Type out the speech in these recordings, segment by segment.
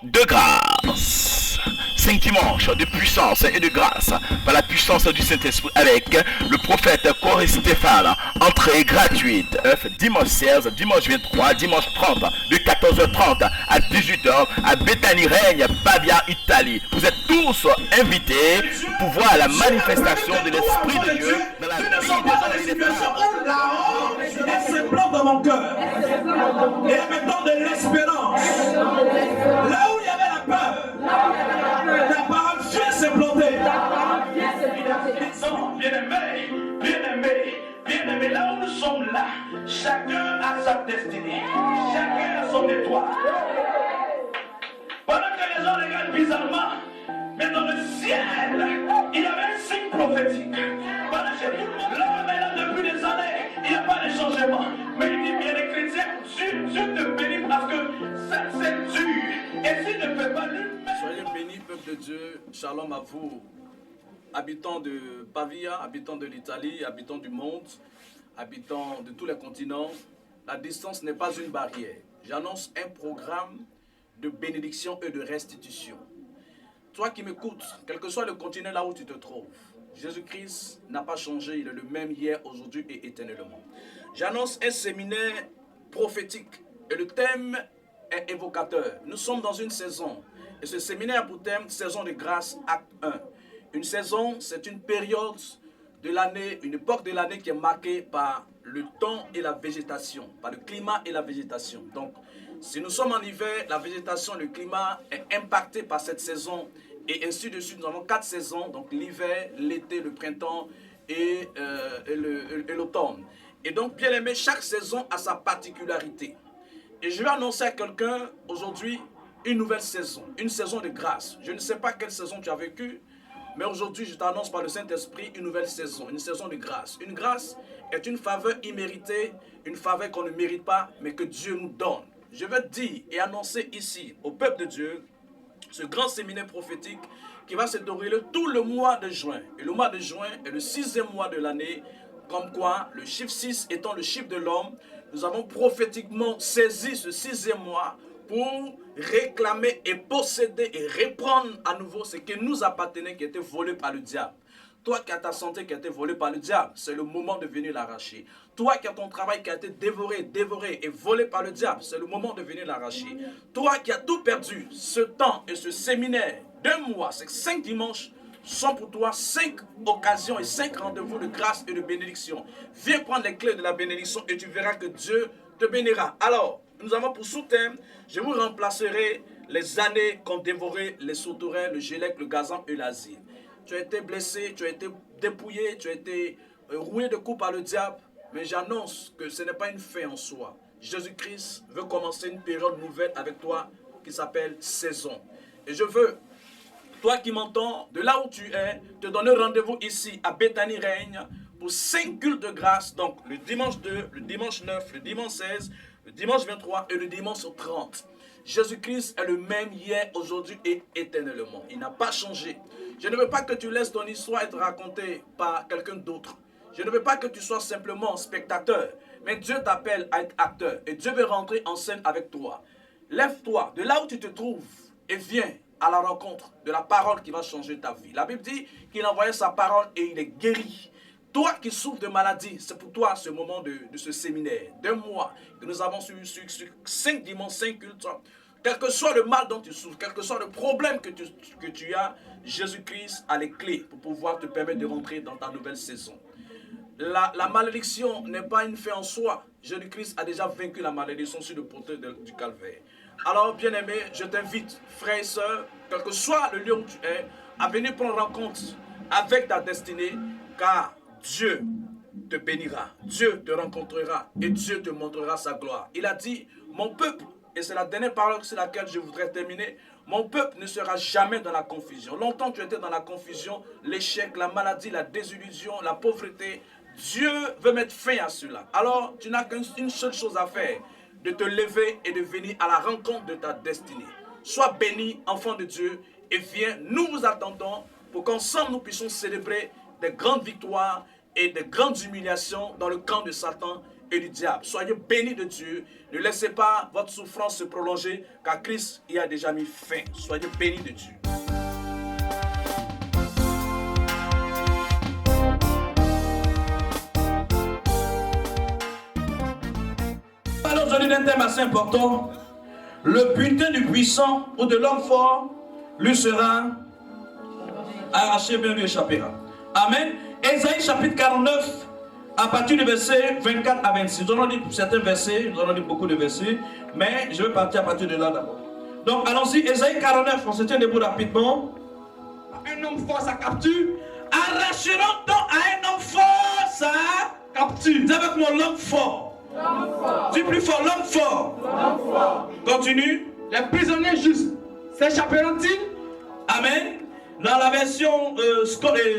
de grâce. 5 dimanches de puissance et de grâce par la puissance du Saint-Esprit avec le prophète Corey Stéphane. Entrée gratuite. Dimanche 16, dimanche 23, dimanche 30, de 14h30 à 18h à Bethany Règne, Pavia, Italie. Vous êtes tous invités pour voir la manifestation de l'Esprit de Dieu dans la vie des hommes et des femmes. La honte s'implante dans mon cœur. Et maintenant de l'espérance. Là où il y avait la peur, la parole vient s'implanter. Bien-aimés, là où nous sommes là, chacun a sa destinée, chacun a son étoile. Pendant que les gens regardent bizarrement, mais dans le ciel, il y avait un signe prophétique. Pendant que tout le monde l'homme est là depuis des années, il n'y a pas de changement. Mais il dit bien les chrétiens, Dieu te bénit parce que ça c'est dur. Et s'il ne fait pas lui-même. Soyez bénis, peuple de Dieu. Shalom à vous, habitants de Pavia, habitants de l'Italie, habitants du monde, habitants de tous les continents. La distance n'est pas une barrière. J'annonce un programme de bénédiction et de restitution. Toi qui m'écoutes, quel que soit le continent là où tu te trouves, Jésus-Christ n'a pas changé, il est le même hier, aujourd'hui et éternellement. J'annonce un séminaire prophétique et le thème est évocateur. Nous sommes dans une saison et ce séminaire a pour thème saison de grâce, acte 1. Une saison, c'est une période de l'année, une époque de l'année qui est marquée par le temps et la végétation, par le climat et la végétation. Donc, si nous sommes en hiver, la végétation, le climat est impacté par cette saison et ainsi de suite. Nous avons 4 saisons, donc l'hiver, l'été, le printemps et l'automne. Et donc, bien aimé, chaque saison a sa particularité. Et je vais annoncer à quelqu'un aujourd'hui une nouvelle saison, une saison de grâce. Je ne sais pas quelle saison tu as vécu, mais aujourd'hui, je t'annonce par le Saint-Esprit une nouvelle saison, une saison de grâce. Une grâce est une faveur imméritée, une faveur qu'on ne mérite pas, mais que Dieu nous donne. Je vais dire et annoncer ici au peuple de Dieu ce grand séminaire prophétique qui va se dérouler tout le mois de juin. Et le mois de juin est le 6e mois de l'année, comme quoi le chiffre 6 étant le chiffre de l'homme, nous avons prophétiquement saisi ce 6e mois pour réclamer et posséder et reprendre à nouveau ce qui nous appartenait, qui était volé par le diable. Toi qui as ta santé qui a été volée par le diable, c'est le moment de venir l'arracher. Toi qui as ton travail qui a été dévoré et volé par le diable, c'est le moment de venir l'arracher. Toi qui as tout perdu, ce temps et ce séminaire, 2 mois, c'est 5 dimanches, sont pour toi 5 occasions et 5 rendez-vous de grâce et de bénédiction. Viens prendre les clés de la bénédiction et tu verras que Dieu te bénira. Alors, nous avons pour sous-thème, je vous remplacerai les années qu'ont dévoré les sauterelles, le gélec, le gazan et l'asile. Tu as été blessé, tu as été dépouillé, tu as été roué de coups par le diable. Mais j'annonce que ce n'est pas une fin en soi. Jésus-Christ veut commencer une période nouvelle avec toi qui s'appelle saison. Et je veux, toi qui m'entends, de là où tu es, te donner rendez-vous ici à Bethany Règne pour 5 cultes de grâce. Donc le dimanche 2, le dimanche 9, le dimanche 16, le dimanche 23 et le dimanche 30. Jésus-Christ est le même hier, aujourd'hui et éternellement. Il n'a pas changé. Je ne veux pas que tu laisses ton histoire être racontée par quelqu'un d'autre. Je ne veux pas que tu sois simplement spectateur. Mais Dieu t'appelle à être acteur. Et Dieu veut rentrer en scène avec toi. Lève-toi de là où tu te trouves et viens à la rencontre de la parole qui va changer ta vie. La Bible dit qu'il envoyait sa parole et il est guéri. Toi qui souffres de maladie, c'est pour toi ce moment de ce séminaire. 2 mois que nous avons sur 5 dimanches, 5 cultes. Quel que soit le mal dont tu souffres, quel que soit le problème que tu as, Jésus-Christ a les clés pour pouvoir te permettre de rentrer dans ta nouvelle saison. La malédiction n'est pas une fin en soi. Jésus-Christ a déjà vaincu la malédiction sur le poteau du calvaire. Alors, bien-aimé, je t'invite, frères et sœurs, quel que soit le lieu où tu es, à venir prendre rencontre avec ta destinée, car Dieu te bénira, Dieu te rencontrera et Dieu te montrera sa gloire. Il a dit, mon peuple, et c'est la dernière parole sur laquelle je voudrais terminer, mon peuple ne sera jamais dans la confusion. Longtemps tu étais dans la confusion, l'échec, la maladie, la désillusion, la pauvreté. Dieu veut mettre fin à cela. Alors tu n'as qu'une seule chose à faire, de te lever et de venir à la rencontre de ta destinée. Sois béni, enfant de Dieu, et viens, nous vous attendons pour qu'ensemble nous puissions célébrer des grandes victoires et des grandes humiliations dans le camp de Satan et du diable. Soyez bénis de Dieu. Ne laissez pas votre souffrance se prolonger, car Christ y a déjà mis fin. Soyez bénis de Dieu. Alors, aujourd'hui d'un thème assez important. Le butin du puissant ou de l'homme fort lui sera arraché, bien lui échappera. Amen. Ésaïe chapitre 49, à partir du verset 24 à 26. Nous allons lire certains versets, nous allons lire beaucoup de versets, mais je vais partir à partir de là d'abord. Donc allons-y, Ésaïe 49, on se tient debout rapidement. Un homme fort sa capture. Arracheront-on à un homme fort sa capture? Dis avec moi l'homme fort. Dis plus fort, l'homme fort. Continue. Les prisonniers justes s'échapperont-ils? Amen. Dans la version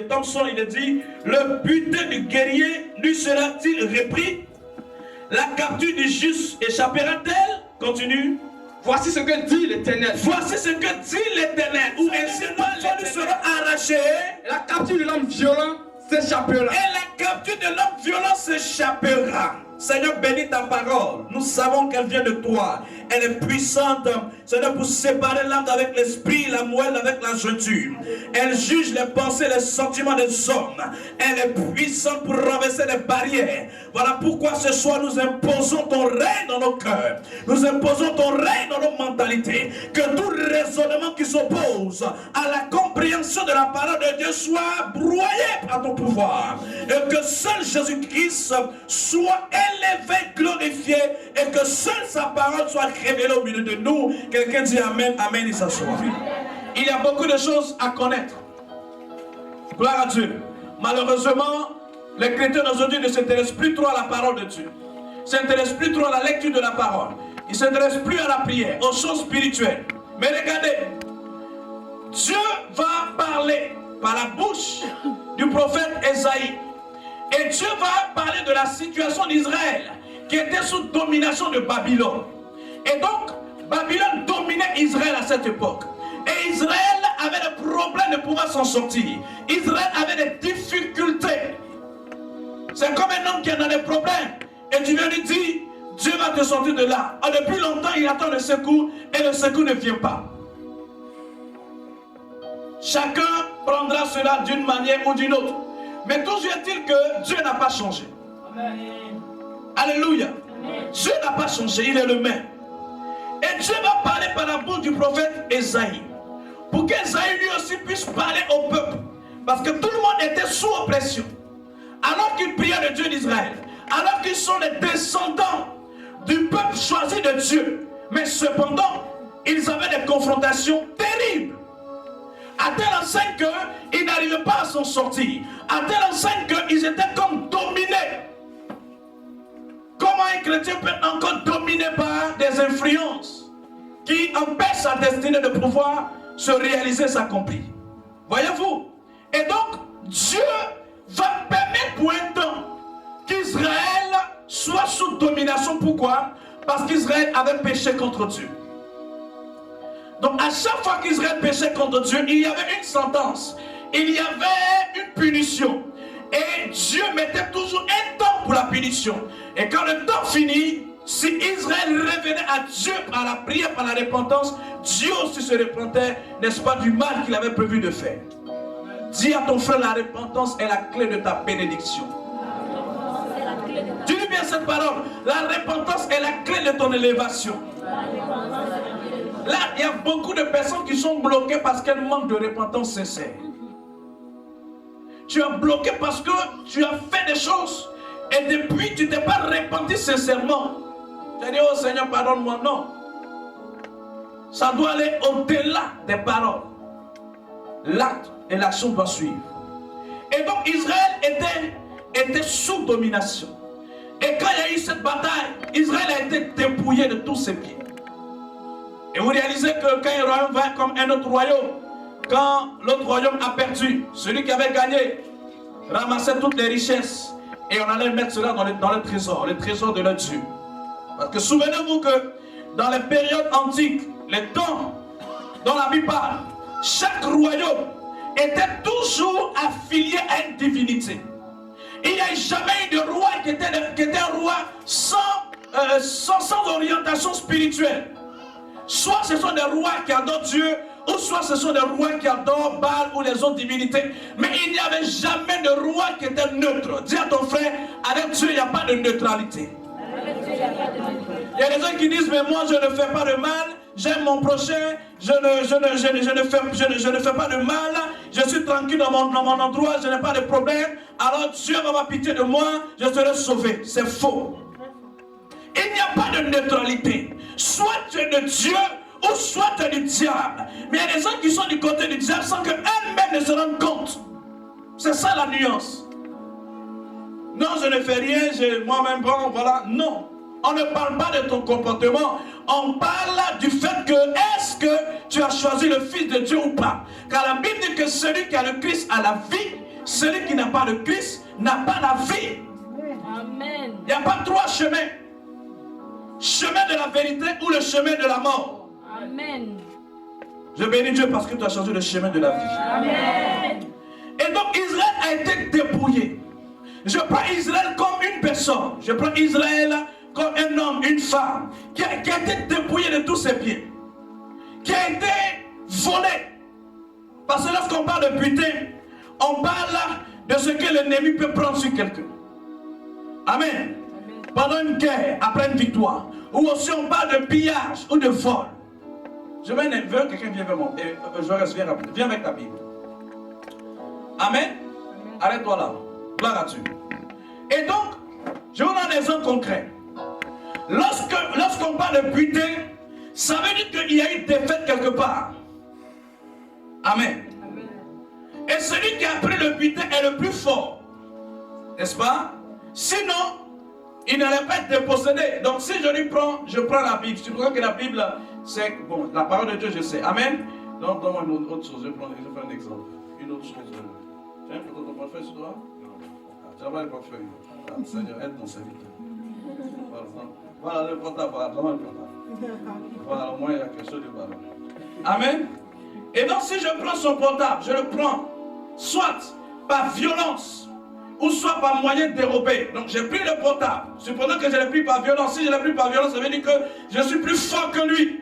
Thompson, il est dit: le butin du guerrier lui sera-t-il repris? La capture du juste échappera-t-elle? Continue. Voici ce que dit l'Éternel. Voici ce que dit l'Éternel. Ou ainsi l'homme lui sera arraché. La capture de l'homme violent s'échappera. Et la capture de l'homme violent s'échappera. Seigneur, bénis ta parole. Nous savons qu'elle vient de toi. Elle est puissante, Seigneur, pour séparer l'âme avec l'esprit, la moelle avec la jointure. Elle juge les pensées, les sentiments des hommes. Elle est puissante pour renverser les barrières. Voilà pourquoi ce soir nous imposons ton règne dans nos cœurs. Nous imposons ton règne dans nos mentalités. Que tout raisonnement qui s'oppose à la compréhension de la parole de Dieu soit broyé par ton pouvoir. Et que seul Jésus-Christ soit élevé, glorifié, et que seule sa parole soit révélée au milieu de nous. Quelqu'un dit Amen, Amen, il s'assoit. Il y a beaucoup de choses à connaître. Gloire à Dieu. Malheureusement, les chrétiens d'aujourd'hui ne s'intéressent plus trop à la parole de Dieu. Ils ne s'intéressent plus trop à la lecture de la parole. Ils ne s'intéressent plus à la prière, aux choses spirituelles. Mais regardez, Dieu va parler par la bouche du prophète Ésaïe. Et Dieu va parler de la situation d'Israël qui était sous domination de Babylone. Et donc, Babylone dominait Israël à cette époque. Et Israël avait des problèmes de pouvoir s'en sortir. Israël avait des difficultés. C'est comme un homme qui a des problèmes. Et tu viens lui dire, Dieu va te sortir de là. Et depuis longtemps, il attend le secours et le secours ne vient pas. Chacun prendra cela d'une manière ou d'une autre. Mais toujours est-il que Dieu n'a pas changé. Amen. Alléluia. Amen. Dieu n'a pas changé, il est le même. Et Dieu va parler par la bouche du prophète Ésaïe. Pour qu'Ésaïe lui aussi puisse parler au peuple. Parce que tout le monde était sous oppression. Alors qu'il priait le Dieu d'Israël. Alors qu'ils sont les descendants du peuple choisi de Dieu. Mais cependant, ils avaient des confrontations terribles. À telle enseigne qu'ils n'arrivaient pas à s'en sortir. À telle enseigne qu'ils étaient comme dominés. Comment un chrétien peut encore dominer par des influences qui empêchent sa destinée de pouvoir se réaliser, s'accomplir? Voyez-vous? Et donc, Dieu va permettre pour un temps qu'Israël soit sous domination. Pourquoi? Parce qu'Israël avait péché contre Dieu. Donc à chaque fois qu'Israël péchait contre Dieu, il y avait une sentence, il y avait une punition. Et Dieu mettait toujours un temps pour la punition. Et quand le temps finit, si Israël revenait à Dieu par la prière, par la repentance, Dieu aussi se repentait, n'est-ce pas, du mal qu'il avait prévu de faire. Dis à ton frère, la repentance est la clé de ta bénédiction. Dis-lui bien cette parole, la repentance est la clé de ton élévation. Là, il y a beaucoup de personnes qui sont bloquées parce qu'elles manquent de repentance sincère. Tu es bloqué parce que tu as fait des choses et depuis tu ne t'es pas repenti sincèrement. Tu as dit, oh Seigneur, pardonne-moi. Non. Ça doit aller au-delà des paroles. L'acte et l'action doivent suivre. Et donc Israël était sous domination. Et quand il y a eu cette bataille, Israël a été dépouillé de tous ses biens. Et vous réalisez que quand un royaume va comme un autre royaume, quand l'autre royaume a perdu, celui qui avait gagné ramassait toutes les richesses et on allait mettre cela dans le trésor de leur Dieu. Parce que souvenez-vous que dans les périodes antiques, les temps dont la Bible parle, chaque royaume était toujours affilié à une divinité. Il n'y a jamais eu de roi qui était un roi sans orientation spirituelle. Soit ce sont des rois qui adorent Dieu, ou soit ce sont des rois qui adorent Baal ou les autres divinités. Mais il n'y avait jamais de roi qui était neutre. Dis à ton frère, avec Dieu, il n'y a pas de neutralité. Il y a des gens qui disent, mais moi je ne fais pas de mal, j'aime mon prochain, je ne fais pas de mal, je suis tranquille dans mon endroit, je n'ai pas de problème, alors Dieu va avoir pitié de moi, je serai sauvé. C'est faux. Il n'y a pas de neutralité. Soit tu es de Dieu, ou soit tu es du diable. Mais il y a des gens qui sont du côté du diable sans qu'eux-mêmes ne se rendent compte. C'est ça la nuance. Non, je ne fais rien, moi-même, bon, voilà. Non. On ne parle pas de ton comportement. On parle du fait que est-ce que tu as choisi le Fils de Dieu ou pas. Car la Bible dit que celui qui a le Christ a la vie. Celui qui n'a pas le Christ n'a pas la vie. Amen. Il n'y a pas trois chemins. Chemin de la vérité ou le chemin de la mort. Amen. Je bénis Dieu parce que tu as choisi le chemin de la vie. Amen. Et donc Israël a été dépouillé. Je prends Israël comme une personne. Je prends Israël comme un homme, une femme, qui a été dépouillé de tous ses biens, qui a été volé. Parce que lorsqu'on parle de butin, on parle de ce que l'ennemi peut prendre sur quelqu'un. Amen. Pendant une guerre, après une victoire, ou aussi on parle de pillage ou de vol. Je veux quelqu'un vienne vers moi. Je reste, viens avec ta Bible. Amen. Arrête-toi là. Gloire à Dieu. Et donc, je vous donne un exemple concret. Lorsqu'on parle de butin, ça veut dire qu'il y a une défaite quelque part. Amen. Amen. Et celui qui a pris le butin est le plus fort. N'est-ce pas? Sinon, il n'allait pas être dépossédé. Donc si je prends la Bible. Je crois que la Bible, c'est bon, la parole de Dieu, je sais. Amen. Donc, donne-moi une autre chose. Je vais prendre un exemple. Une autre chose. Tu as un photo de ton portefeuille sur toi? Tu as pas le portefeuille. Seigneur, aide mon serviteur. Voilà le portable. Voilà, au moins il y a quelque chose de ballon. Amen. Et donc si je prends son portable, je le prends soit par violence ou soit par moyen dérobé. Donc j'ai pris le portable. Supposons que je l'ai pris par violence. Si je l'ai pris par violence, ça veut dire que je suis plus fort que lui.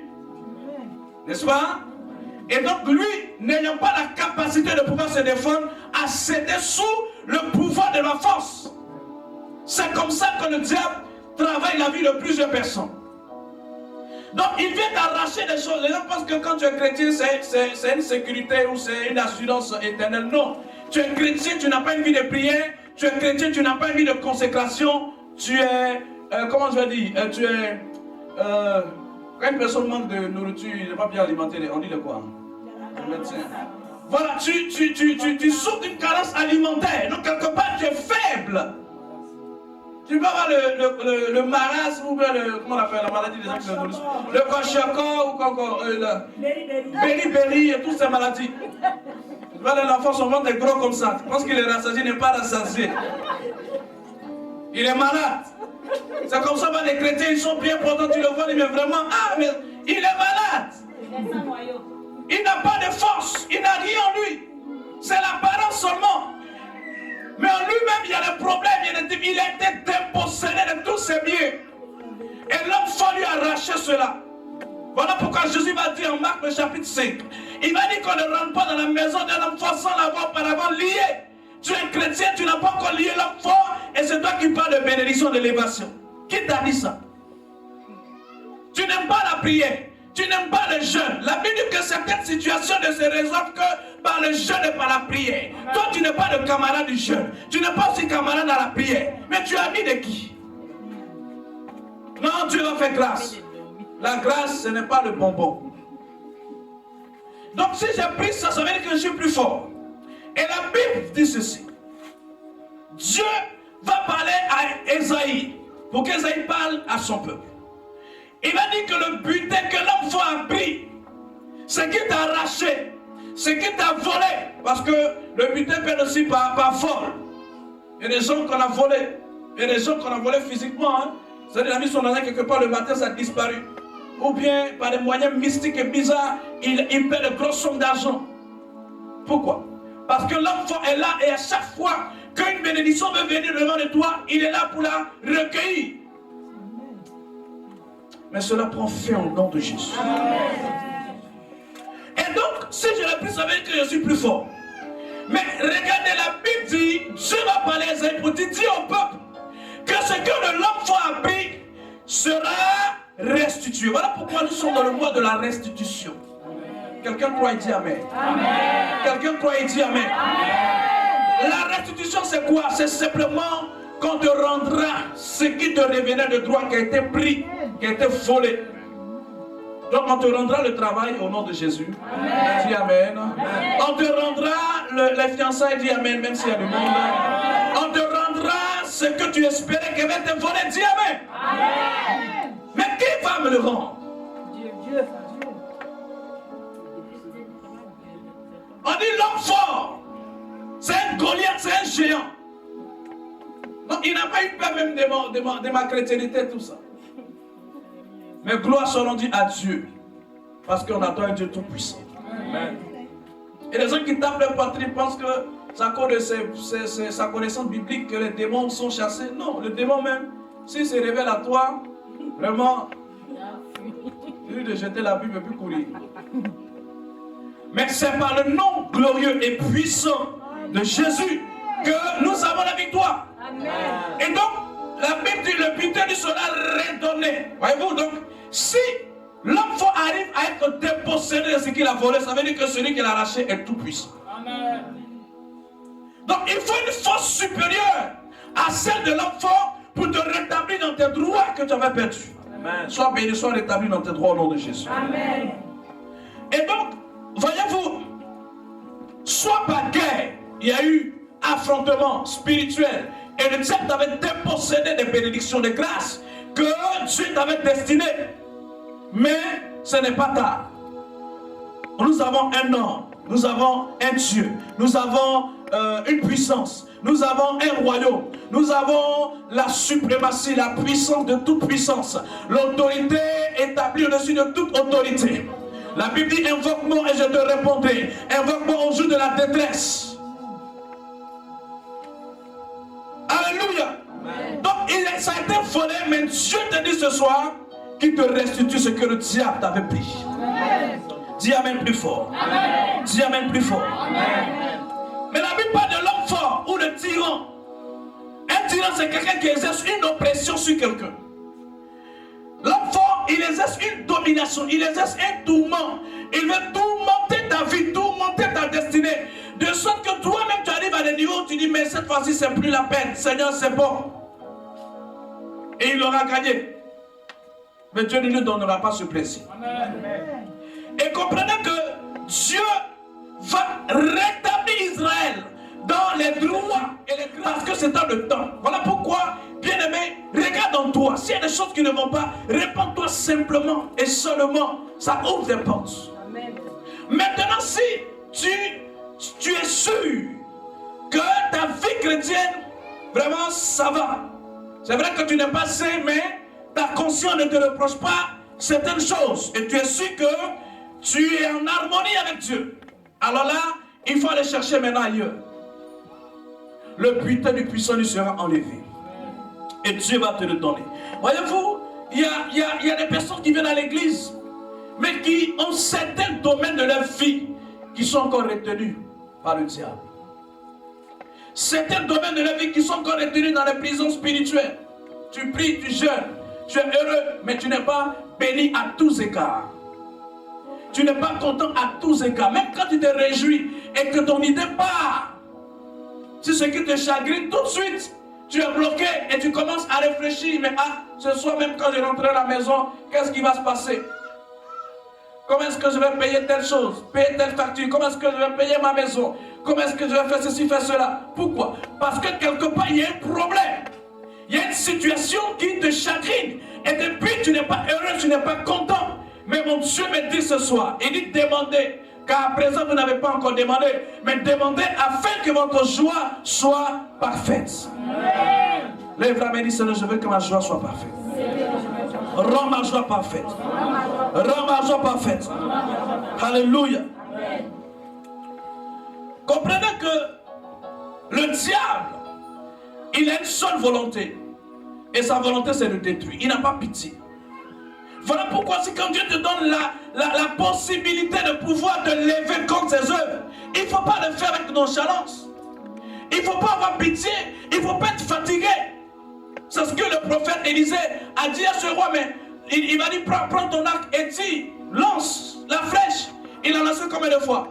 N'est-ce pas? Et donc lui, n'ayant pas la capacité de pouvoir se défendre, a cédé sous le pouvoir de la force. C'est comme ça que le diable travaille la vie de plusieurs personnes. Donc il vient d'arracher des choses. Les gens pensent que quand tu es chrétien, c'est une sécurité ou c'est une assurance éternelle. Non. Tu es chrétien, tu n'as pas une vie de prière. Tu es chrétien, tu n'as pas une vie de consécration. Tu es, comment je vais dire, tu es, quand une personne manque de nourriture, il n'est pas bien alimenté, on dit de quoi? Le médecin. Voilà, tu souffres d'une carence alimentaire. Donc quelque part, tu es faible. Tu peux avoir le marasme ou bien comment on appelle la maladie des gens qui se nourrissent. Le kwashiorkor ou quoi encore, Beriberi et toutes ces maladies. Tu vois l'enfant, son ventre est gros comme ça. Tu penses qu'il est rassasié, il n'est pas rassasié. Il est malade. C'est comme ça, les chrétiens, ils sont bien portants, tu le vois, mais vraiment, ah, mais il est malade. Il n'a pas de force, il n'a rien en lui. C'est l'apparence seulement. Mais en lui-même, il y a des problèmes, il a été dépossédé de tous ses biens. Et l'homme faut lui arracher cela. Voilà pourquoi Jésus va dire en Marc le chapitre 5. Il va dire qu'on ne rentre pas dans la maison d'un homme fort sans l'avoir auparavant lié. Tu es chrétien, tu n'as pas encore lié l'homme fort, et c'est toi qui parles de bénédiction, d'élévation. Qui t'a dit ça? Tu n'aimes pas la prière, tu n'aimes pas le jeûne. La Bible dit que certaines situations ne se résolvent que par le jeûne et par la prière. Toi, tu n'es pas le camarade du jeûne. Tu n'es pas aussi camarade à la prière. Mais tu es ami de qui? Non, Dieu va faire grâce. La grâce, ce n'est pas le bonbon. Donc si j'ai pris ça, ça veut dire que je suis plus fort. Et la Bible dit ceci. Dieu va parler à Ésaïe pour qu'Ésaïe parle à son peuple. Il va dire que le butin que l'homme faut a pris, c'est qu'il t'a arraché, c'est qu'il t'a volé. Parce que le butin peut être aussi par vol. Il y a des gens qu'on a volés. Il y a des gens qu'on a volés physiquement. Hein. C'est-à-dire, il a mis son argent quelque part, le matin, ça a disparu. Ou bien, par des moyens mystiques et bizarres, il paie de grosses sommes d'argent. Pourquoi? Parce que l'homme fort est là et à chaque fois quand une bénédiction veut venir devant de toi, il est là pour la recueillir. Mais cela prend fin au nom de Jésus. Et donc, si je l'ai plus, ça veut dire que je suis plus fort. Mais regardez, la Bible dit, Dieu va parler à Isaïe pour dire au peuple que ce que l'homme fort a pris sera restitué. Voilà pourquoi nous sommes dans le mois de la restitution. Quelqu'un croit et dit Amen. Quelqu'un croit et dit Amen. La restitution, c'est quoi? C'est simplement qu'on te rendra ce qui te revenait de droit, qui a été pris, qui a été volé. Donc on te rendra le travail au nom de Jésus. Amen. Dis Amen. On te rendra les fiançailles, dis Amen, même s'il y a du monde. On te rendra ce que tu espérais qu'il va te voler, dis Amen. Amen. Mais qui va me le rendre? Dieu. On dit l'homme fort, c'est un Goliath, c'est un géant. Donc il n'a pas eu peur même de ma chrétienté, tout ça. Mais gloire soit rendue à Dieu, parce qu'on attend un Dieu tout-puissant. Et les gens qui tapent leur patrie pensent que c'est à cause de sa connaissance biblique que les démons sont chassés. Non, le démon même, s'il se révèle à toi, vraiment, il lui de jeter la Bible et puis courir. Mais c'est par le nom glorieux et puissant de Jésus que nous avons la victoire. Amen. Et donc, la Bible dit le butin lui sera redonné. Voyez-vous, donc, si l'homme fort arrive à être dépossédé de ce qu'il a volé, ça veut dire que celui qui l'a arraché est tout puissant. Amen. Donc, il faut une force supérieure à celle de l'homme fort pour te rétablir dans tes droits que tu avais perdus. Amen. Sois béni, sois rétabli dans tes droits au nom de Jésus. Amen. Et donc, voyez-vous, soit par guerre, il y a eu affrontement spirituel et le diable t'avait dépossédé des bénédictions de grâce que Dieu t'avait destiné. Mais ce n'est pas tard. Nous avons un homme, nous avons un Dieu, nous avons une puissance, nous avons un royaume, nous avons la suprématie, la puissance de toute puissance, l'autorité établie au-dessus de toute autorité. La Bible dit invoque-moi et je te répondrai. Invoque-moi au jour de la détresse. Alléluia. Amen. Donc ça a été volé, mais Dieu te dit ce soir qu'il te restitue ce que le diable t'avait pris. Amen. Dis Amen plus fort. Amen. Dis Amen plus fort. Amen. Mais la Bible parle de l'homme fort ou le tyran. Un tyran, c'est quelqu'un qui exerce une oppression sur quelqu'un. L'homme fort, il exerce une domination, il exerce un tourment. Il veut tourmenter ta vie, tourmenter ta destinée. De sorte que toi-même tu arrives à des niveaux où tu dis mais cette fois-ci c'est plus la peine. Seigneur, c'est bon. Et il aura gagné. Mais Dieu ne nous donnera pas ce plaisir. Amen. Et comprenez que Dieu va rétablir Israël dans les droits et les grâces, parce que c'est dans le temps. Voilà pourquoi, bien-aimé, regarde en toi. S'il y a des choses qui ne vont pas, répands-toi simplement et seulement. Ça ouvre des portes. Amen. Maintenant, si tu es sûr que ta vie chrétienne, vraiment, ça va. C'est vrai que tu n'es pas saint, mais ta conscience ne te reproche pas certaines choses. Et tu es sûr que tu es en harmonie avec Dieu. Alors là, il faut aller chercher maintenant ailleurs. Le butin du puissant lui sera enlevé. Et Dieu va te le donner. Voyez-vous, il y a des personnes qui viennent à l'église, mais qui ont certains domaines de leur vie qui sont encore retenus par le diable. Certains domaines de leur vie qui sont encore retenus dans les prisons spirituelles. Tu pries, tu jeûnes, tu es heureux, mais tu n'es pas béni à tous égards. Tu n'es pas content à tous égards. Même quand tu te réjouis et que ton idée part, c'est ce qui te chagrine, tout de suite, tu es bloqué et tu commences à réfléchir. Mais ce soir même quand je rentrerai à la maison, qu'est-ce qui va se passer? Comment est-ce que je vais payer telle chose, payer telle facture? Comment est-ce que je vais payer ma maison? Comment est-ce que je vais faire ceci, faire cela? Pourquoi? Parce que quelque part, il y a un problème. Il y a une situation qui te chagrine. Et depuis, tu n'es pas heureux, tu n'es pas content. Mais mon Dieu me dit ce soir, il dit demandez. Car à présent, vous n'avez pas encore demandé. Mais demandez afin que votre joie soit parfaite. Amen. Lève la main et dis Seigneur, je veux que ma joie soit parfaite. Rends ma joie parfaite. Rends ma joie parfaite. Alléluia. Comprenez que le diable Il a une seule volonté. Et sa volonté, c'est de détruire. Il n'a pas pitié. Voilà pourquoi c'est quand Dieu te donne la possibilité de pouvoir te lever contre ses œuvres, il ne faut pas le faire avec nonchalance. Il ne faut pas avoir pitié. Il ne faut pas être fatigué. C'est ce que le prophète Élisée a dit à ce roi. Mais il m'a dit, prends ton arc et tire, lance la flèche. Il a lancé combien de fois?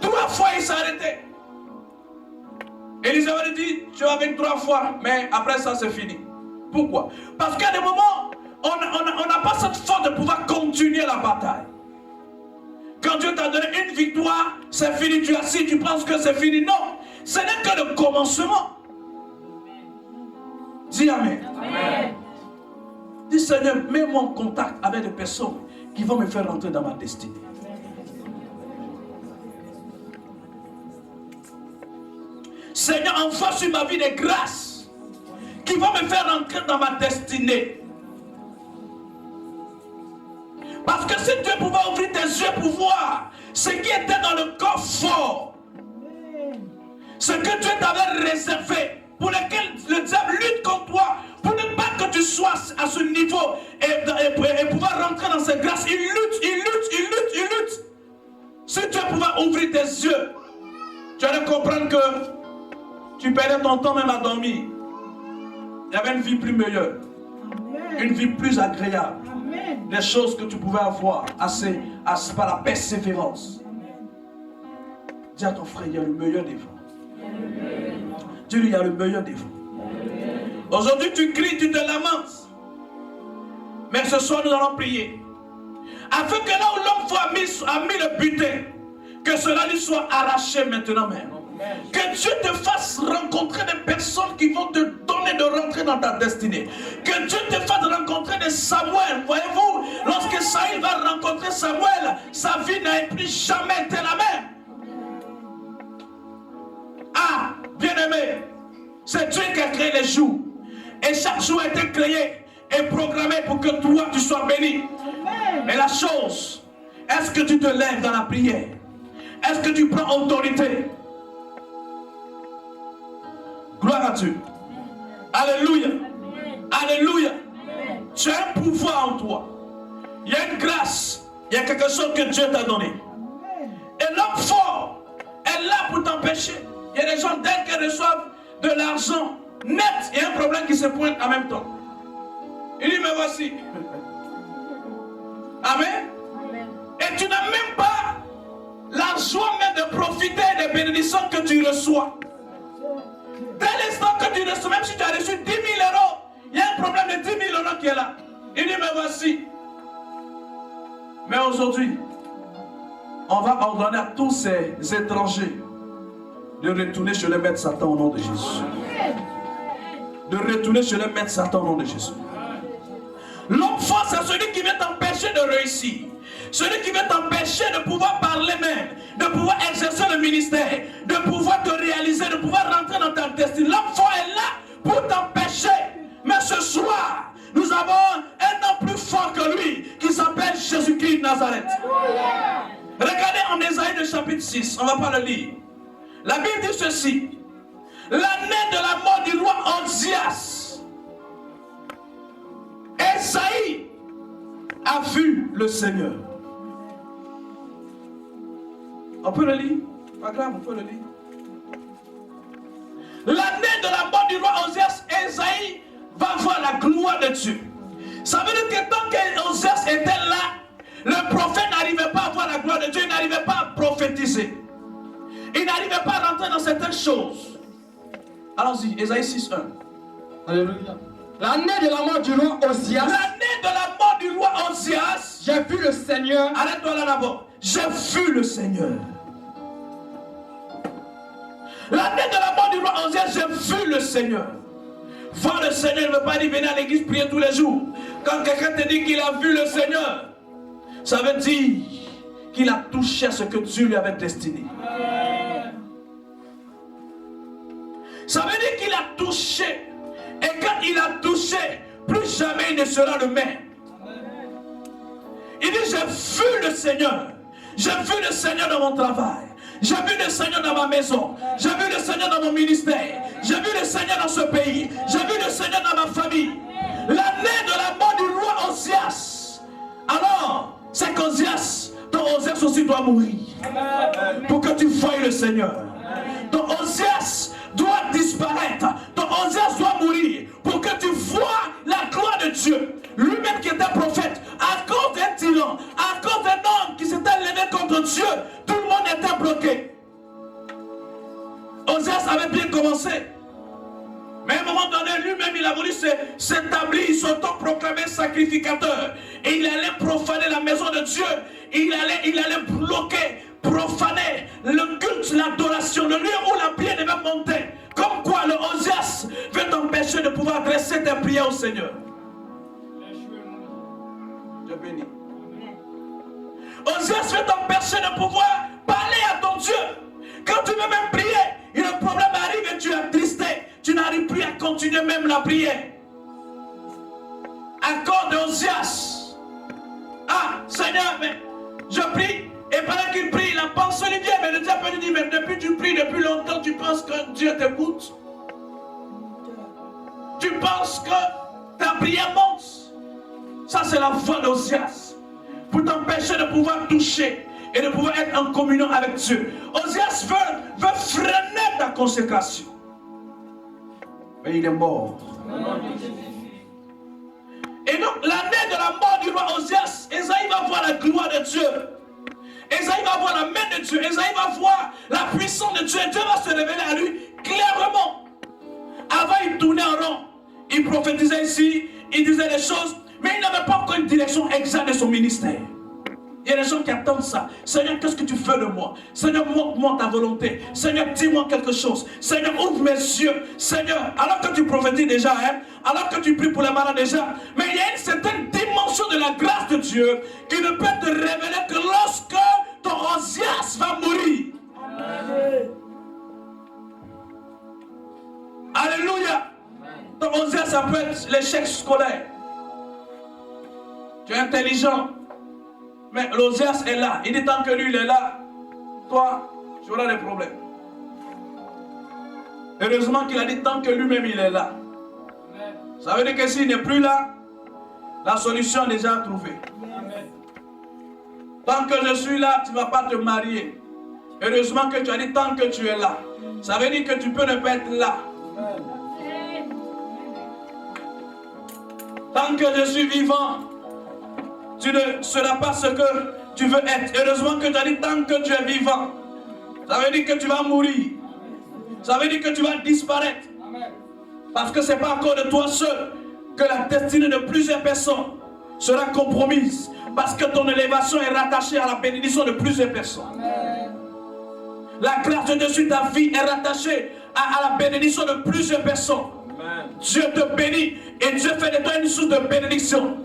3 fois il s'est arrêté. Élisée avait dit, tu vas avec 3 fois, mais après ça c'est fini. Pourquoi? Parce qu'à des moments, on n'a pas cette force de pouvoir continuer la bataille. Quand Dieu t'a donné une victoire, c'est fini, tu es assis, tu penses que c'est fini. Non, ce n'est que le commencement. Dis Amen. Amen. Dis Seigneur, mets-moi en contact avec des personnes qui vont me faire rentrer dans ma destinée. Seigneur, envoie sur ma vie des grâces qui vont me faire rentrer dans ma destinée. Parce que si Dieu pouvait ouvrir tes yeux pour voir ce qui était dans le coffre, ce que Dieu t'avait réservé, pour lequel le diable lutte contre toi, pour ne pas que tu sois à ce niveau et pouvoir rentrer dans ses grâces. Il lutte. Si Dieu pouvait ouvrir tes yeux, tu allais comprendre que tu perdais ton temps même à dormir. Il y avait une vie plus meilleure, une vie plus agréable. Des choses que tu pouvais avoir par la persévérance. Dis à ton frère, il y a le meilleur devant. Dis-lui, il y a le meilleur devant. Aujourd'hui, tu cries, tu te lamentes. Mais ce soir, nous allons prier. Afin que là où l'homme a mis le butin, que cela lui soit arraché maintenant même. Que Dieu te fasse rencontrer des personnes qui vont te donner de rentrer dans ta destinée. Que Dieu te fasse rencontrer des Samuel. Voyez-vous, lorsque Saïl va rencontrer Samuel, sa vie n'a plus jamais été la même. Ah, bien-aimé, c'est Dieu qui a créé les jours. Et chaque jour a été créé et programmé pour que toi tu sois béni. Mais la chose, est-ce que tu te lèves dans la prière? Est-ce que tu prends autorité? Gloire à Dieu. Alléluia. Alléluia. Tu as un pouvoir en toi. Il y a une grâce. Il y a quelque chose que Dieu t'a donné. Et l'homme fort est là pour t'empêcher. Il y a des gens, dès qu'ils reçoivent de l'argent net, il y a un problème qui se pointe en même temps. Il dit, mais voici. Amen. Et tu n'as même pas la joie même de profiter des bénédictions que tu reçois. Dès l'instant que tu reçois, même si tu as reçu 10 000 euros, il y a un problème de 10 000 euros qui est là. Il dit, mais voici. Mais aujourd'hui, on va ordonner à tous ces étrangers de retourner chez le maître Satan au nom de Jésus. De retourner chez le maître Satan au nom de Jésus. L'homme fort, c'est celui qui vient t'empêcher de réussir. Celui qui vient t'empêcher de pouvoir parler même, de pouvoir exercer le ministère, de pouvoir te réaliser, de pouvoir rentrer dans ta destinée. L'homme fort est là pour t'empêcher. Mais ce soir, nous avons un homme plus fort que lui, qui s'appelle Jésus-Christ de Nazareth. Regardez en Ésaïe le chapitre 6, on ne va pas le lire. La Bible dit ceci. L'année de la mort du roi Ozias, Ésaïe a vu le Seigneur. On peut le lire? Pas grave, on peut le lire. L'année de la mort du roi Ozias, Ésaïe va voir la gloire de Dieu. Ça veut dire que tant qu'Ozias était là, le prophète n'arrivait pas à voir la gloire de Dieu, il n'arrivait pas à prophétiser. Il n'arrivait pas à rentrer dans certaines choses. Allons-y, Ésaïe 6:1. Alléluia. L'année de la mort du roi Ozias. L'année de la mort du roi Ozias. J'ai vu le Seigneur. Arrête-toi là d'abord. J'ai vu le Seigneur. L'année de la mort du roi Ozias, j'ai vu le Seigneur. Voir le Seigneur ne veut pas dire venir à l'église prier tous les jours. Quand quelqu'un te dit qu'il a vu le Seigneur, ça veut dire qu'il a touché à ce que Dieu lui avait destiné. Ça veut dire qu'il a touché. Et quand il a touché, plus jamais il ne sera le même. Il dit, j'ai vu le Seigneur. J'ai vu le Seigneur dans mon travail. J'ai vu le Seigneur dans ma maison. J'ai vu le Seigneur dans mon ministère. J'ai vu le Seigneur dans ce pays. J'ai vu le Seigneur dans ma famille. L'année de la mort du roi Osias. Alors, c'est qu'Osias, ton Osias aussi doit mourir. Pour que tu voies le Seigneur. Ton Osias doit disparaître. Ton Osias doit mourir. Pour que tu vois la gloire de Dieu. Lui-même qui était prophète, à cause d'un tyran, à cause d'un homme qui s'était levé contre Dieu, tout le monde était bloqué. Osias avait bien commencé. Mais à un moment donné, lui-même, il a voulu s'établir, il s'auto-proclamer sacrificateur. Et il allait profaner la maison de Dieu. Il allait bloquer, profaner le culte, l'adoration, le lieu où la prière devait monter. Comme quoi le Osias veut t'empêcher de pouvoir adresser tes prières au Seigneur. Dieu béni. Osias veut t'empêcher de pouvoir parler à ton Dieu. Quand tu veux même prier, et le problème arrive et tu es attristé. Tu n'arrives plus à continuer même la prière. À cause de Osias. Ah, Seigneur, mais je prie. Et pendant qu'il prie, il a pensé lui dire, mais le diable lui dit, mais depuis tu pries depuis longtemps, tu penses que Dieu t'écoute. Tu penses que ta prière monte. Ça, c'est la voix d'Osias. Pour t'empêcher de pouvoir toucher et de pouvoir être en communion avec Dieu. Osias veut freiner ta consécration. Mais il est mort. Et donc, l'année de la mort du roi Osias, Esaïe va voir la gloire de Dieu. Esaïe va voir la main de Dieu. Esaïe va voir la puissance de Dieu. Et Dieu va se révéler à lui clairement. Avant, il tournait en rond. Il prophétisait ici. Il disait des choses. Mais il n'avait pas encore une direction exacte de son ministère. Il y a des gens qui attendent ça. Seigneur, qu'est-ce que tu fais de moi? Seigneur, montre-moi ta volonté. Seigneur, dis-moi quelque chose. Seigneur, ouvre mes yeux. Seigneur, alors que tu prophétises déjà, hein, alors que tu pries pour les malades déjà, mais il y a une certaine dimension de la grâce de Dieu qui ne peut te révéler que lorsque ton Osias va mourir. Amen. Alléluia. Ton Osias, ça peut être l'échec scolaire. Tu es intelligent. Mais l'Osias est là. Il dit tant que lui il est là, toi, tu auras des problèmes. Heureusement qu'il a dit tant que lui-même il est là. Ça veut dire que s'il n'est plus là, la solution est déjà trouvée. Tant que je suis là, tu ne vas pas te marier. Heureusement que tu as dit tant que tu es là. Ça veut dire que tu peux ne pas être là. Tant que je suis vivant, tu ne seras pas ce que tu veux être. Heureusement que tu as dit tant que tu es vivant. Ça veut dire que tu vas mourir. Ça veut dire que tu vas disparaître. Parce que ce n'est pas encore de toi seul que la destinée de plusieurs personnes sera compromise. Parce que ton élévation est rattachée à la bénédiction de plusieurs personnes. La grâce de Dieu sur ta vie est rattachée à la bénédiction de plusieurs personnes. Dieu te bénit et Dieu fait de toi une source de bénédiction.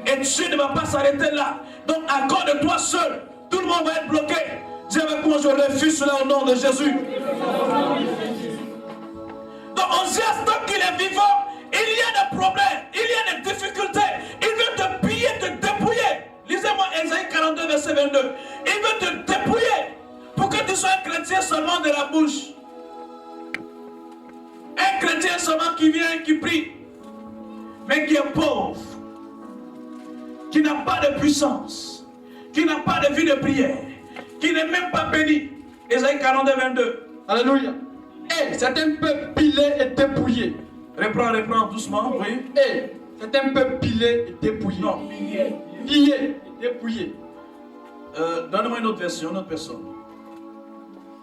Et Dieu ne va pas s'arrêter là. Donc à cause de toi seul, tout le monde va être bloqué. Dis avec moi, je refuse cela au nom de Jésus. Donc Osias, tant qu'il est vivant, il y a des problèmes, il y a des difficultés. Il veut te piller, te dépouiller. Lisez-moi Ésaïe 42, verset 22. Il veut te dépouiller pour que tu sois un chrétien seulement de la bouche. Un chrétien seulement qui vient, qui prie, mais qui est pauvre, qui n'a pas de puissance, qui n'a pas de vie de prière, qui n'est même pas béni. Ésaïe 42, 22. Alléluia. Et c'est un peuple pilé et dépouillé. Reprends doucement, oui. Et c'est un peuple pilé et dépouillé. Non, Pillé et dépouillé. Donne-moi une autre version, une autre personne.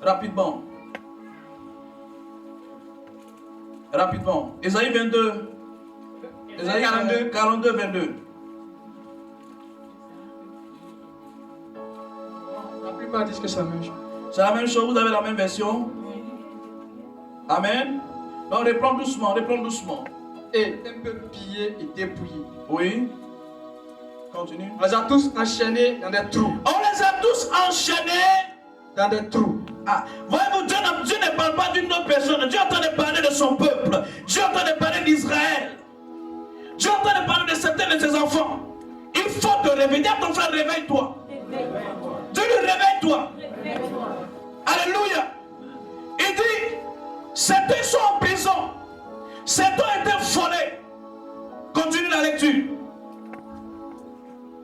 Rapidement. Rapidement. Ésaïe 22. Ésaïe 42, 22. La plupart disent que c'est la même chose. C'est la même chose, vous avez la même version. Amen. Donc reprends doucement, Et un peu pillé et dépouillé. Oui. Continue. On les a tous enchaînés dans des trous. On les a tous enchaînés dans des trous. Ah, voyez-vous, Dieu ne parle pas d'une autre personne. Dieu est en train de parler de son peuple. Dieu est en train de parler d'Israël. Dieu est en train de parler de certains de ses enfants. Il faut te réveiller. Dis à ton frère, réveille-toi. Dieu lui réveille-toi. Alléluia. Il dit, certains sont en prison, certains ont été volés. Continue la lecture.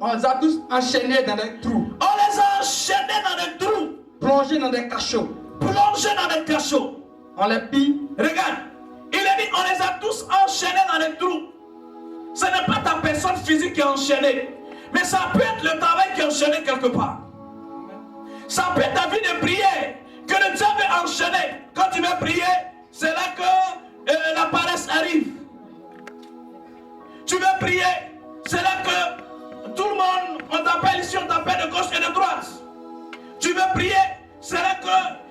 On les a tous enchaînés dans des trous, On les a enchaînés dans des trous, plongés dans des cachots. plongés dans des cachots. On les pille. Regarde, il a dit, on les a tous enchaînés dans des trous. Ce n'est pas ta personne physique qui est enchaînée, mais ça peut être le travail qui est enchaîné quelque part. Ça peut être ta vie de prière que le diable est enchaîné. Quand tu veux prier, c'est là que la paresse arrive. Tu veux prier, c'est là que tout le monde, on t'appelle ici, on t'appelle de gauche et de droite. Tu veux prier, c'est là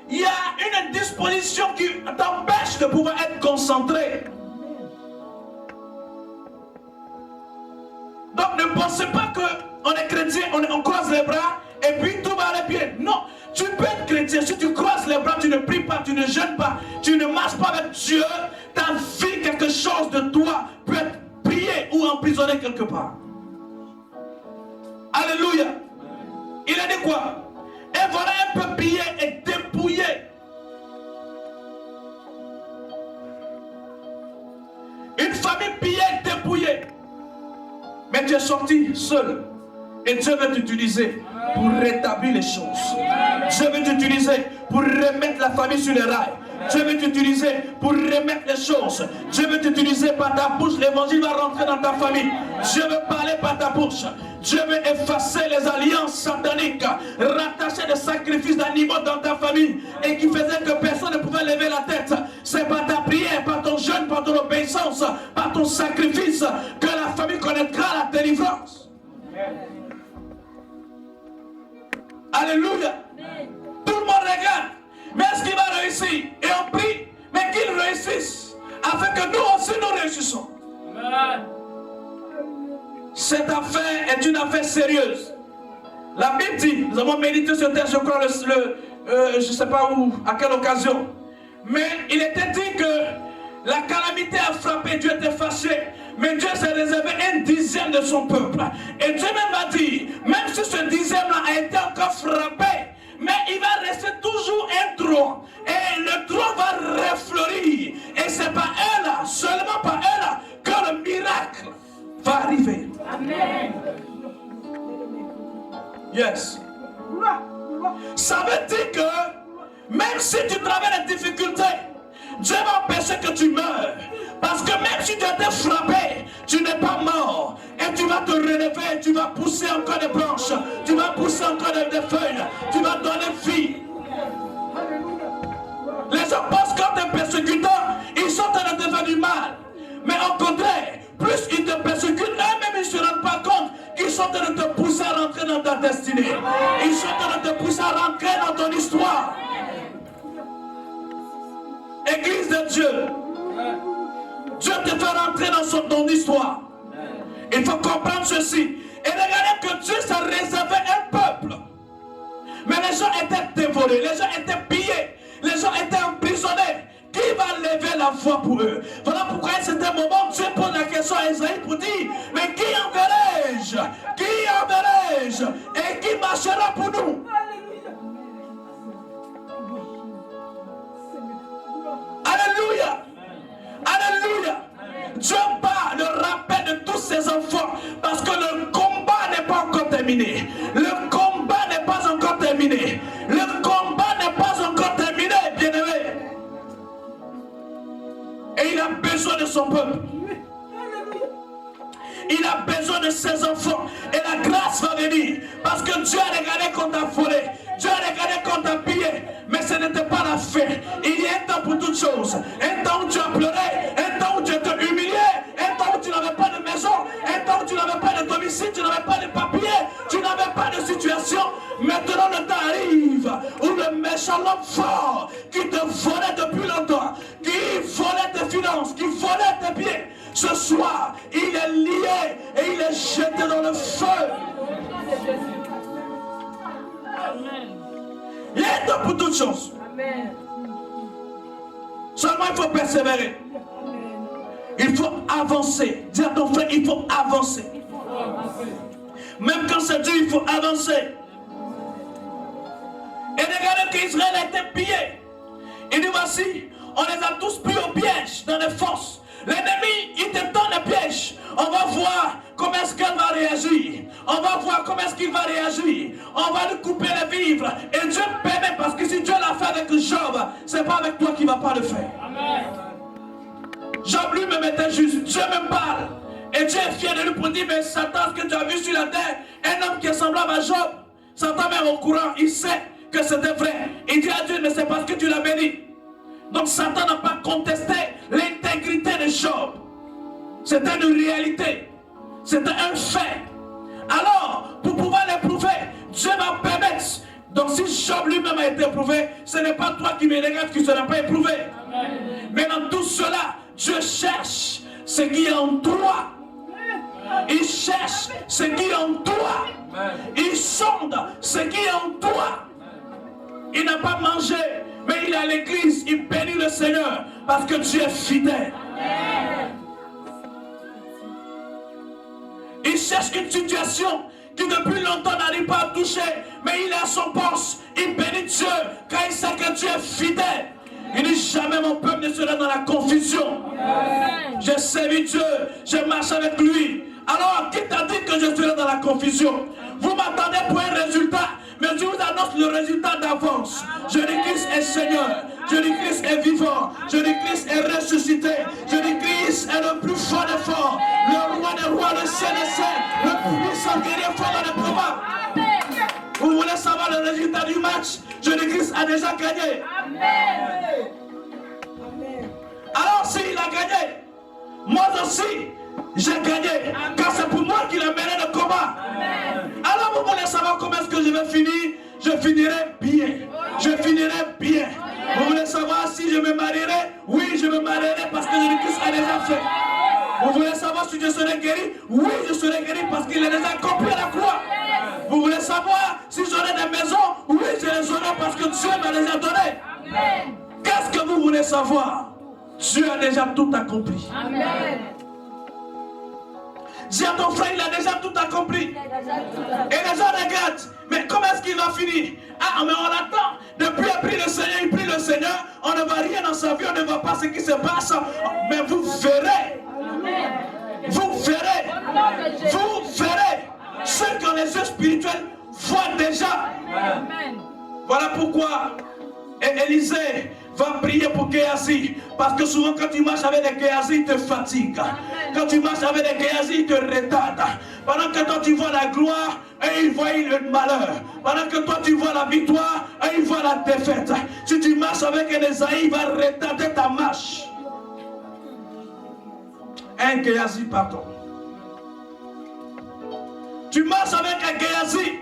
qu'il y a une disposition qui t'empêche de pouvoir être concentré. Donc ne pensez pas qu'on est chrétien, on croise les bras et puis tout va aller bien. Non, tu peux être chrétien, si tu croises les bras, tu ne pries pas, tu ne jeûnes pas, tu ne marches pas avec Dieu, ta vie, quelque chose de toi peut être prié ou emprisonné quelque part. Alléluia. Il a dit quoi? Et voilà un peu pillé et dépouillé. Une famille pillée et dépouillée. Mais tu es sorti seul. Et Dieu veut t'utiliser pour rétablir les choses. Dieu veut t'utiliser pour remettre la famille sur les rails. Dieu veut t'utiliser pour remettre les choses. Dieu veut t'utiliser par ta bouche. L'évangile va rentrer dans ta famille. Dieu veut parler par ta bouche. Dieu veut effacer les alliances sataniques, rattacher des sacrifices d'animaux dans ta famille et qui faisaient que personne ne pouvait lever la tête. C'est par ta prière, par ton jeûne, par ton obéissance, par ton sacrifice que la famille connaîtra la délivrance. Alléluia. Tout le monde regarde. Mais est-ce qu'il va réussir? Et on prie, mais qu'il réussisse, afin que nous aussi nous réussissons. Cette affaire est une affaire sérieuse. La Bible dit, nous avons médité ce texte, je crois, je ne sais pas où, à quelle occasion. Mais il était dit que la calamité a frappé, Dieu était fâché. Mais Dieu s'est réservé 1/10 de son peuple. Et Dieu même a dit, même si ce 10e-là a été encore frappé, mais il va rester toujours un tronc. Et le tronc va refleurir. Et c'est par elle, seulement par elle, que le miracle va arriver. Amen. Yes. Ça veut dire que même si tu traverses des difficultés, Dieu va empêcher que tu meurs. Parce que même si tu as été frappé, tu n'es pas mort. Et tu vas te relever, tu vas pousser encore des branches, tu vas pousser encore des feuilles, tu vas donner vie. Les gens pensent que quand tu es persécutant, ils sont en train de te faire du mal. Mais au contraire, plus ils te persécutent, eux-mêmes ils ne se rendent pas compte qu'ils sont en train de te pousser à rentrer dans ta destinée. Ils sont en train de te pousser à rentrer dans ton histoire. Église de Dieu, Dieu te fait rentrer dans ton histoire. Il faut comprendre ceci. Et regardez que Dieu s'est réservé un peuple. Mais les gens étaient dévorés, les gens étaient pillés, les gens étaient emprisonnés. Qui va lever la voix pour eux? Voilà pourquoi à un certain moment Dieu pose la question à Isaïe pour dire, mais qui enverrai-je? Qui enverrai-je? Et qui marchera pour nous? Alléluia. Alléluia. Dieu bat le rappel de tous ses enfants parce que le combat n'est pas encore terminé. Le combat n'est pas encore terminé. Le combat n'est pas encore terminé, bien-aimé. Et il a besoin de son peuple. Il a besoin de ses enfants. Et la grâce va venir. Parce que Dieu a regardé qu'on t'a volé. Dieu a regardé qu'on t'a pillé. Mais ce n'était pas la fin. Il y a un temps pour toutes choses. Un temps où tu as pleuré. Un temps où tu étais humilié. Un temps où tu n'avais pas de maison. Un temps où tu n'avais pas de domicile. Tu n'avais pas de papier. Tu n'avais pas de situation. Maintenant le temps arrive où le méchant l'homme fort qui te volait depuis longtemps, qui volait tes finances, qui volait tes biens, ce soir, il est lié et il est jeté dans le feu. Il y a un temps pour toutes choses. Seulement il faut persévérer. Il faut avancer. Dis à ton frère, il faut avancer. Même quand c'est dur, il faut avancer. Et regardé qu'Israël a été pillé. Il dit voici, on les a tous pris au piège dans les forces. L'ennemi, il te tend des pièges. On va voir comment est-ce qu'elle va réagir. On va voir comment est-ce qu'il va réagir. On va lui couper les vivres. Et Dieu permet, parce que si Dieu l'a fait avec Job, c'est pas avec toi qu'il ne va pas le faire. Amen. Job lui-même était juste. Dieu me parle. Et Dieu est fier de lui pour dire, mais Satan, ce que tu as vu sur la terre, un homme qui est semblable à Job, Satan même au courant, il sait que c'était vrai. Il dit à Dieu, mais c'est parce que tu l'as béni. Donc Satan n'a pas contesté l'intégrité de Job. C'était une réalité. C'était un fait. Alors, pour pouvoir l'éprouver, Dieu va permettre. Donc si Job lui-même a été éprouvé, ce n'est pas toi qui me regardes qui ne sera pas éprouvé. Amen. Mais dans tout cela, Dieu cherche ce qui est en toi. Il cherche ce qui est en toi. Il sonde ce qui est en toi. Il n'a pas mangé, mais il est à l'église, il bénit le Seigneur parce que Dieu est fidèle. Amen. Il cherche une situation qui depuis longtemps n'arrive pas à toucher, mais il est à son poste, il bénit Dieu car il sait que Dieu est fidèle. Il dit jamais mon peuple ne sera dans la confusion. J'ai servi Dieu, je marche avec lui. Alors qui t'a dit que je serai dans la confusion? Vous m'attendez pour un résultat, mais je vous annonce le résultat d'avance. Jésus-Christ est Seigneur, Jésus-Christ est vivant, Jésus-Christ est ressuscité, Jésus-Christ est le plus fort des forts, le roi des rois, le saint des saints, le puissant guerrier fort dans les combats. Vous voulez savoir le résultat du match? Jésus-Christ a déjà gagné. Amen. Alors s'il a gagné, moi aussi j'ai gagné. Amen. Car c'est pour moi qu'il a mené le combat. Amen. Alors vous voulez savoir comment est-ce que je vais finir? Je finirai bien. Je finirai bien. Vous voulez savoir si je me marierai? Oui, je me marierai parce que Jésus-Christ a déjà fait. Vous voulez savoir si je serai guéri? Oui, je serai guéri parce qu'il a déjà accompli la croix. Vous voulez savoir si j'aurai des maisons? Oui, je les aurai parce que Dieu m'a déjà donné. Qu'est-ce que vous voulez savoir? Dieu a déjà tout accompli. Amen. Dis à ton frère, il a déjà tout accompli. Et les gens regardent, mais comment est-ce qu'il va finir? Ah, mais on attend. Depuis qu'il a pris le Seigneur, il prie le Seigneur, on ne voit rien dans sa vie, on ne voit pas ce qui se passe. Mais vous verrez. Vous verrez. Vous verrez. Ceux qui ont les yeux spirituels voient déjà. Amen. Voilà pourquoi Élisée va prier pour Géasi. Parce que souvent quand tu marches avec des Géasi, ils te fatiguent. Quand tu marches avec des Géasi, ils te retardent. Pendant que toi tu vois la gloire, et ils voient le malheur. Pendant que toi tu vois la victoire, et ils voient la défaite. Si tu marches avec un Esaïe, il va retarder ta marche. Un Géasi, pardon. Tu marches avec un Géasi.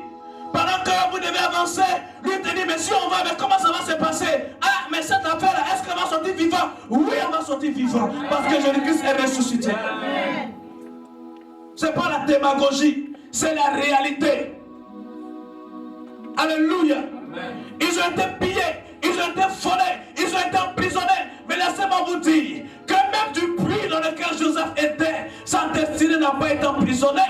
Pendant que vous devez avancer, lui te dit, mais si on va, mais comment ça va se passer? Ah, mais cette affaire-là, est-ce qu'elle va sortir vivant? Oui, elle va sortir vivant. Parce que Jésus-Christ est ressuscité. Ce n'est pas la démagogie, c'est la réalité. Alléluia. Amen. Ils ont été pillés, ils ont été volés, ils ont été emprisonnés. Mais laissez-moi vous dire que même du puits dans lequel Joseph était, sa destinée n'a pas été emprisonnée.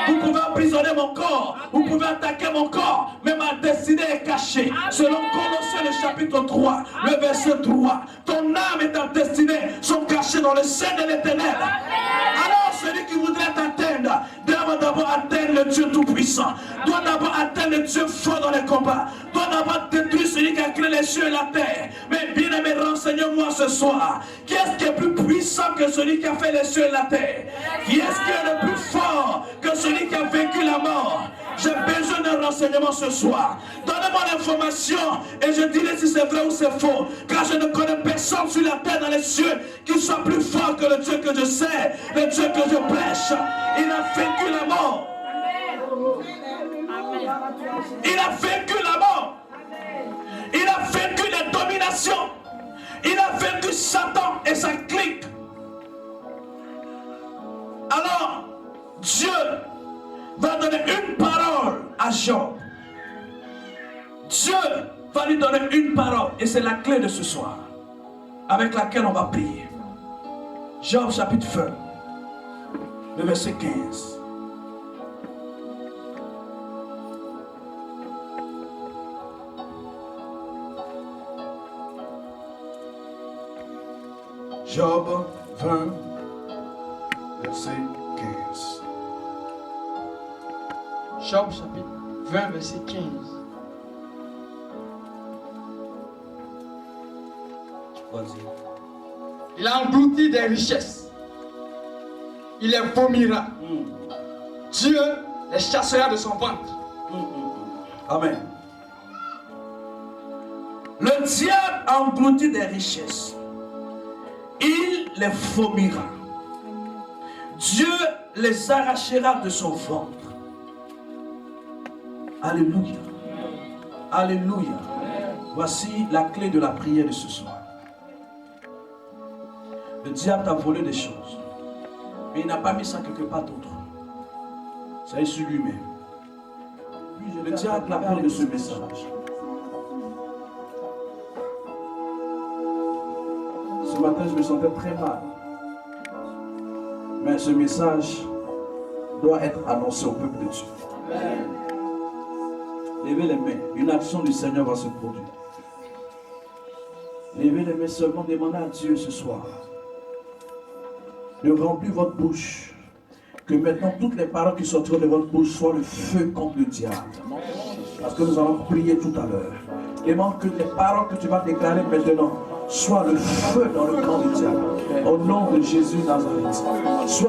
Vous pouvez emprisonner mon corps, vous pouvez attaquer mon corps, mais ma destinée est cachée. Selon Colossiens le chapitre 3, le verset 3, ton âme et ta destinée sont cachées dans le sein de l'Éternel. Alors celui qui voudrait t'atteindre doit d'abord atteindre le Dieu Tout-Puissant, doit d'abord atteindre le Dieu fort dans les combats, doit d'abord détruire celui qui a créé les cieux et la terre. Mais bien aimé, renseigne-moi ce soir, qui est-ce qui est plus puissant que celui qui a fait les cieux et la terre? Qui est-ce qui est le plus fort que celui qui a vaincu la mort? J'ai besoin d'un renseignement ce soir. Donnez-moi l'information et je dirai si c'est vrai ou c'est faux. Car je ne connais personne sur la terre, dans les cieux, qui soit plus fort que le Dieu que je sais, le Dieu que je prêche. Il a vaincu la mort. Il a vaincu la mort. Il a vaincu les dominations. Il a vaincu Satan et sa clique. Alors, Dieu va donner une parole à Job. Dieu va lui donner une parole. Et c'est la clé de ce soir, avec laquelle on va prier. Job chapitre 20, le verset 15. Job 20, verset 15. Job chapitre 20, verset 15. Vas-y. Il a englouti des richesses. Il les vomira. Dieu les chassera de son ventre. Amen. Le diable a englouti des richesses. Il les vomira. Dieu les arrachera de son ventre. Alléluia. Alléluia. Voici la clé de la prière de ce soir. Le diable t'a volé des choses. Mais il n'a pas mis ça quelque part d'autre. Ça est sur lui-même. Le diable a peur de ce message. Ce matin, je me sentais très mal. Mais ce message doit être annoncé au peuple de Dieu. Levez les mains. Une action du Seigneur va se produire. Levez les mains seulement. Demandez à Dieu ce soir de remplir votre bouche. Que maintenant toutes les paroles qui sortiront de votre bouche soient le feu contre le diable. Parce que nous allons prier tout à l'heure. Demande que les paroles que tu vas déclarer maintenant soient le feu dans le camp du diable. Au nom de Jésus Nazareth.